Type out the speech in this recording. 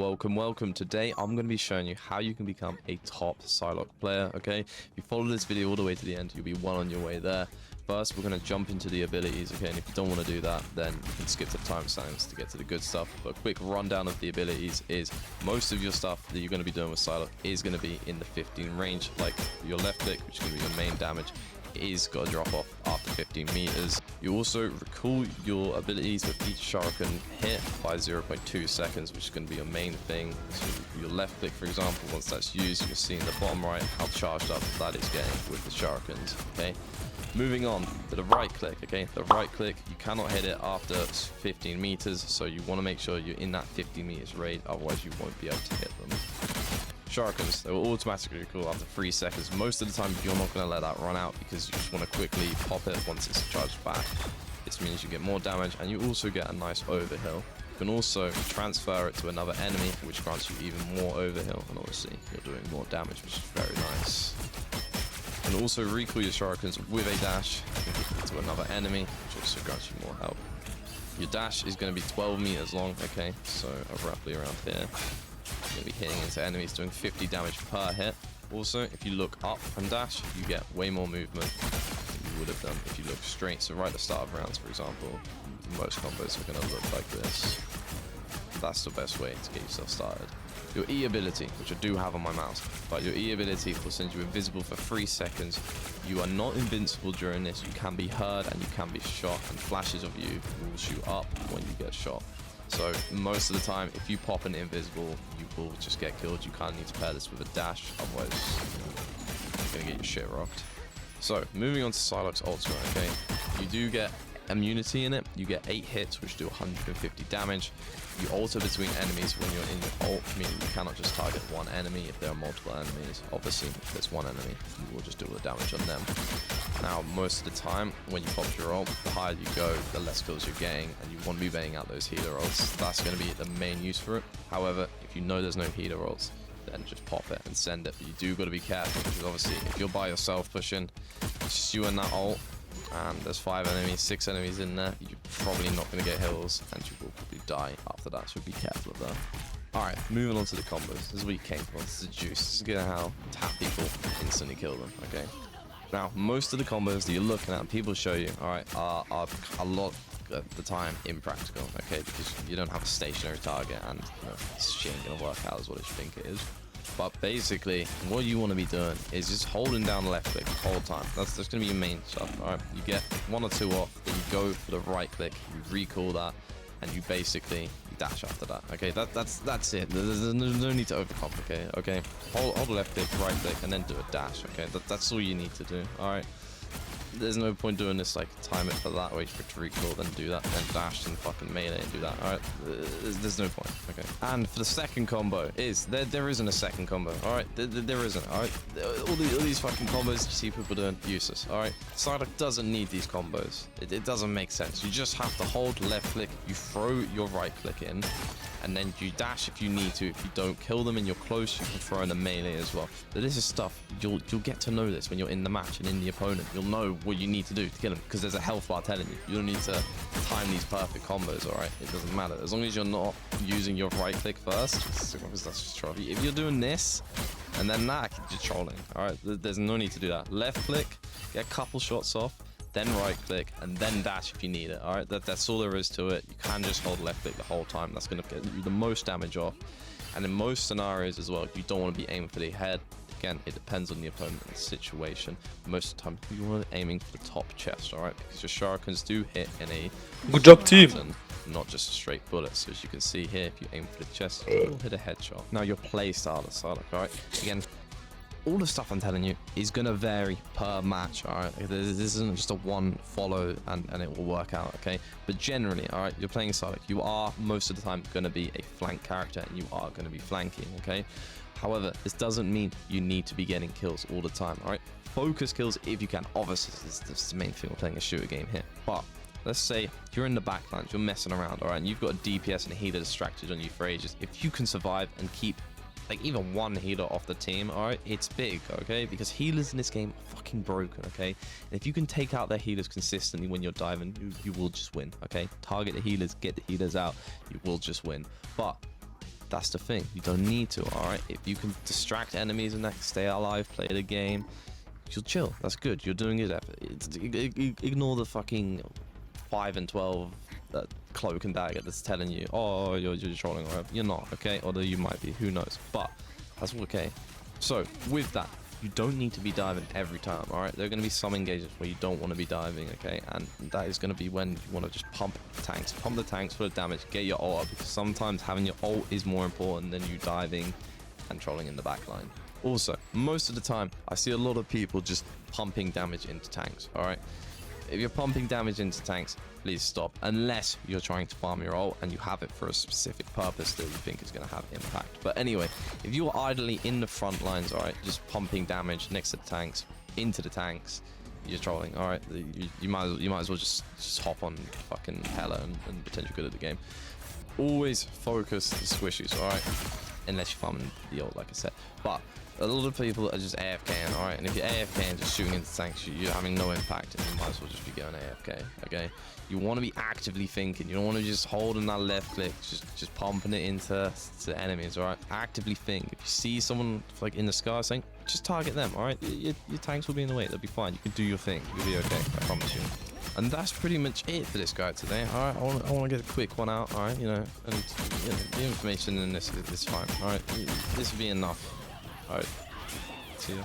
welcome. Today I'm going to be showing you how you can become a top Psylocke player, okay? If you follow this video all the way to the end, you'll be well on your way there. First, we're going to jump into the abilities, okay? And if you don't want to do that, then you can skip the timestamps to get to the good stuff. But a quick rundown of the abilities is most of your stuff that you're going to be doing with Psylocke is going to be in the 15 range, like your left click, which is going to be your main damage, is got to drop off after 15 meters. You also recall your abilities with each shuriken hit by 0.2 seconds, which is going to be your main thing. So your left click, for example, once that's used, you can see in the bottom right how charged up that is getting with the shurikens, okay? Moving on to the right click, okay? The right click, you cannot hit it after 15 meters, so you want to make sure you're in that 15 meters range, otherwise you won't be able to hit them. Shurikens, they will automatically recall after 3 seconds. Most of the time, you're not going to let that run out because you just want to quickly pop it once it's charged back. This means you get more damage and you also get a nice overhill. You can also transfer it to another enemy, which grants you even more overhill, and obviously you're doing more damage, which is very nice. You can also recall your shurikens with a dash to another enemy, which also grants you more help. Your dash is going to be 12 meters long, okay, so roughly around here. You're going to be hitting into enemies, doing 50 damage per hit. Also, if you look up and dash, you get way more movement than you would have done if you look straight. So right at the start of rounds, for example, most combos are going to look like this. That's the best way to get yourself started. Your E ability, which I do have on my mouse, but your E ability will send you invisible for 3 seconds. You are not invincible during this. You can be heard and you can be shot, and flashes of you will shoot up when you get shot. So most of the time, if you pop an invisible, you will just get killed. You kind of need to pair this with a dash, otherwise you're going to get your shit rocked. So moving on to Psylocke's ultimate, okay? You do get immunity in it. You get 8 hits, which do 150 damage. You alter between enemies when you're in your ult, meaning you cannot just target one enemy if there are multiple enemies. Obviously, if there's one enemy, you will just do all the damage on them. Now, most of the time, when you pop your ult, the higher you go, the less kills you're getting, and you want to be baiting out those healer ults. That's going to be the main use for it. However, if you know there's no healer ults, then just pop it and send it. But you do got to be careful, because obviously, if you're by yourself pushing, it's just you and that ult, and there's 5 enemies, 6 enemies in there, you're probably not going to get heals, and you will probably die after that, so be careful of that. Alright, moving on to the combos. This is what you came for. This is the juice. This is going to how tap people instantly kill them, okay? Now, most of the combos that you're looking at, people show you, alright, are a lot of the time impractical, okay? Because you don't have a stationary target, and you know, this shit ain't going to work out as what you think it is. But basically, what you want to be doing is just holding down the left click the whole time. That's going to be your main stuff, alright? You get 1 or 2 off, then you go for the right click, you recall that, and you basically dash after that, okay? That's it. There's no need to overcomplicate, okay? Hold left click, right click, and then do a dash, okay? That's all you need to do, alright? There's no point doing this, like, time it for that, wait for it to recall, then do that, then dash and fucking melee and do that, alright? There's no point, okay? And for the second combo is, there isn't a second combo, alright? There isn't, alright? All these fucking combos you see people doing, useless, alright? Psylocke doesn't need these combos. It doesn't make sense. You just have to hold left click, you throw your right click in, and then you dash if you need to. If you don't kill them and you're close, you can throw in the melee as well. But this is stuff, you'll get to know this when you're in the match and in the opponent. You'll know what you need to do to kill him, because there's a health bar telling you. You don't need to time these perfect combos, alright? It doesn't matter. As long as you're not using your right click first, because that's just trophy. If you're doing this, and then that, you're trolling, alright? There's no need to do that. Left click, get a couple shots off, then right click, and then dash if you need it, alright? That's all there is to it. You can just hold left click the whole time. That's going to get you the most damage off. And in most scenarios as well, you don't want to be aiming for the head. Again, it depends on the opponent and the situation. Most of the time, you want to be aiming for the top chest, alright? Because your shurikens do hit in a good job, team. Pattern, not just a straight bullet. So as you can see here, if you aim for the chest, you'll hit a headshot. Now your play style of Psylocke, alright? Again, all the stuff I'm telling you is going to vary per match, alright? This isn't just a one follow and it will work out, okay? But generally, alright, you're playing Psylocke. You are, most of the time, going to be a flank character, and you are going to be flanking, okay? However, this doesn't mean you need to be getting kills all the time, alright? Focus kills if you can. Obviously, this is the main thing we're playing a shooter game here. But let's say you're in the backlines, you're messing around, alright? And you've got a DPS and a healer distracted on you for ages. If you can survive and keep like even one healer off the team, alright, it's big, okay? Because healers in this game are fucking broken, okay? And if you can take out their healers consistently when you're diving, you will just win, okay? Target the healers, get the healers out, you will just win. But That's the thing. You don't need to, alright? If you can distract enemies and that, stay alive, play the game, you'll chill. That's good. You're doing good effort. Ignore the fucking 5 and 12 that cloak and dagger that's telling you, oh, you're trolling, or you're not, okay? Although you might be, who knows? But that's okay. So with that, you don't need to be diving every time, all right? There are going to be some engagements where you don't want to be diving, okay? And that is going to be when you want to just pump the tanks for the damage, get your ult up, because sometimes having your ult is more important than you diving and trolling in the back line. Also, most of the time, I see a lot of people just pumping damage into tanks, all right? If you're pumping damage into tanks, please stop, unless you're trying to farm your ult and you have it for a specific purpose that you think is going to have impact. But anyway, if you're idly in the front lines, all right, just pumping damage next to the tanks, into the tanks, you're trolling, all right? You might as well just hop on fucking Hella and pretend you're good at the game. Always focus the squishies, all right? Unless you're farming the ult, like I said. But a lot of people are just AFKing, alright? And if you're AFK and just shooting into tanks, you're having no impact, and you might as well just be going AFK, okay? You want to be actively thinking. You don't want to just holding that left click, just pumping it into enemies, alright? Actively think. If you see someone like in the sky or something, just target them, alright? Your tanks will be in the way. They'll be fine. You can do your thing. You'll be okay. I promise you. And that's pretty much it for this guide today. All right, I want to get a quick one out. All right, you know, and you know, the information in this is fine. All right, this will be enough. All right, see ya.